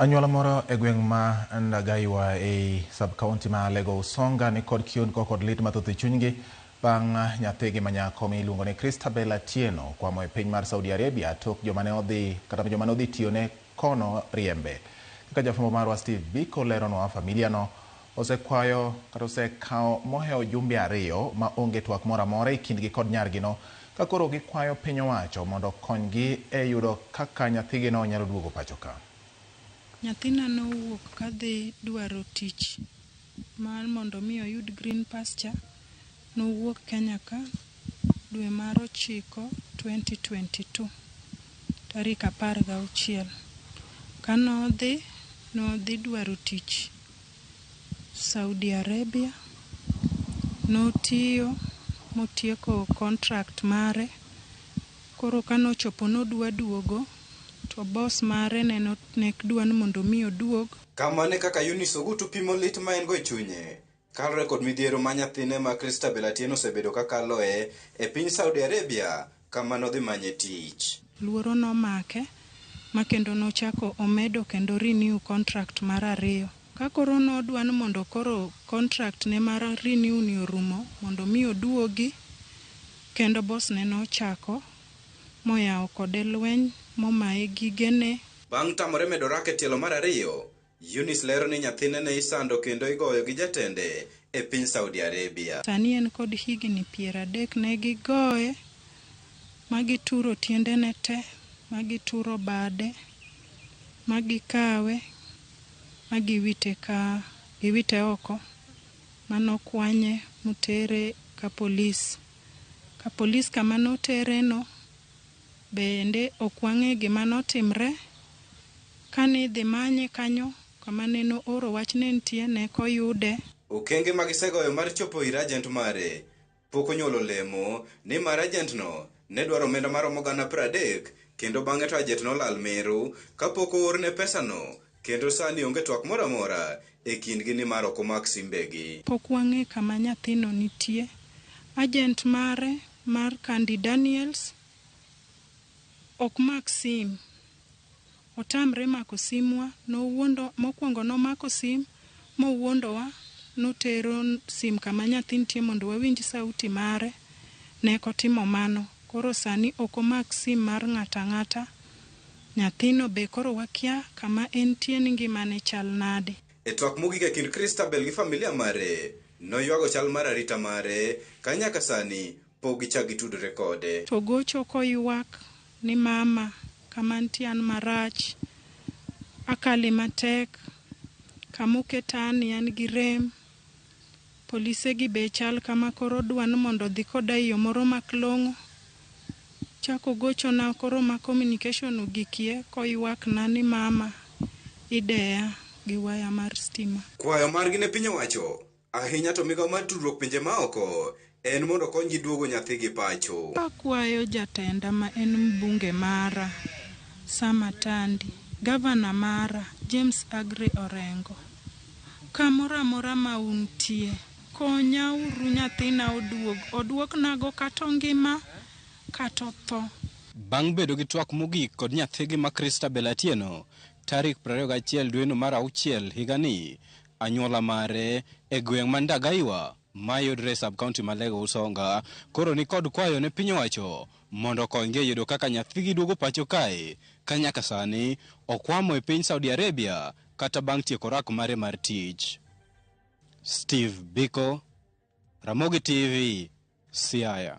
Anyuola moro e gweng' ma Ndagaiwa e sub-county ma Lego Usonga ni kod kiun kod lit mathoth e chunygi bang' nyathigi manyako miluongo ni Christabel Atieno kwamo e piny mar Saudi Arabia tok joma ne odhi tiyone kono riembe. Kaka jafwambo marwa Steve Biko leronwa, familiano osekawo mohewo jumbe ariyo ma onge twak moro amora e kindgi kod nyargino, ka koro gikwayo piny owacho mondo okonygi e yudo kaka nyathigino nyalo duogo pacho ka. Nyathina nowuok kadhi dwaro tich mar mondo mi oyud green pasture. Nowuok Kenya ka dwe mar 9 2022 tarik 16. Kanodhi dwaro tich Saudi Arabia, notiyo motieko contract mare. Koro kanochopo nodwa duogo, to boss mare ne dwa mondo mi oduog. Kamane kaka Eunice Ogutu pimo lit ma en go e chunye kalre kod midhiero ma nyathine ma Christabel Atieno osebedo kakaloe e piny Saudi Arabia kama nodhi manye tich. Luoro nomake ma kendo nochako omedo kendo renew contract mar 2. Ka koro nodwa mondo koro contract ne mar renew ni orumo mondo mi oduogi, kendo boss ne nochako moyawo kode lweny momaye gigene. Bang' tamore medo rake tielo mar 2, Eunice lero ni nyathine ne isando kendo igoyo gi jatende e piny Saudi Arabia. Sani en kod higni 30 ne gigoye, magituro tiendene te, magituro bade, magikawe, giwite oko, manokwanye mutere ka polis. Ka polis kama notere no bende okwang'e gima notimre. Kane dhi manye kanyo kama neno oro wach ne nitie ne koyude. Okenge magisegoyo mar chopo ir agent mare pok onyuolo lemo, ni mar agent no ne dwaro omenda mar 30,000 kendo bang'e to agent nolal meru kapok oorne pesa no, kendo sani onge twak moro amora e kindgi ni mar ok omak simbegi. Pok wang'e kama nyathino nitie. Agent mare mar Candy Daniels ok mak sim, otamre mako simwa. Mokwongo nomako sim mowuondowa, notero sim kama nyathi nitie mondo wawinj sauti mare, ne kotimo mano. Koro sani ok omak sim mar ng'ata ng'ata. Nyathino be koro wakia kama entie ni ngimane chal nade. E twak mogik e kind Christabel gi familia mare, noywago chal mar arita mare ka nyaka sani pok gichak gitudore kode. To gocho koywak ni mama, kama nitie an marach, akali matek, kamuketani an gi rem. Polise gi be chal kama koro dwan mondo dhi koda yo moro maklong'o. Chako gocho na koro ma communication ugikie koywak na ni mama ideya gi waya mar stima. Kwayo margi ne piny owacho ahinya to migawo mar tudruok pinje maoko en mondo konygi duogo nyathigi pacho. Akwayo jatenda ma en mbunge mara Sama Tandi, gavana mara James Aggrey Orengo, kamora mora ma untie, konya uru nyathina oduog nago kato ngima kato tho. Bang' bedo gi twak mogik kod nyathigi ma Christabel Atieno tarik 21 dwe mar 6 higani, anyuola mare e gweng' ma Ndagaiwa mayudre sub-county ma Lego Usonga koro ni kod kwayo ne piny owacho mondo konygi yudo kaka nyathigi duogo pacho kae ka nyaka sani okwamo e piny Saudi Arabia kata bang' tieko rak mare mar tich. Steve Biko, Ramogi TV, Siaya.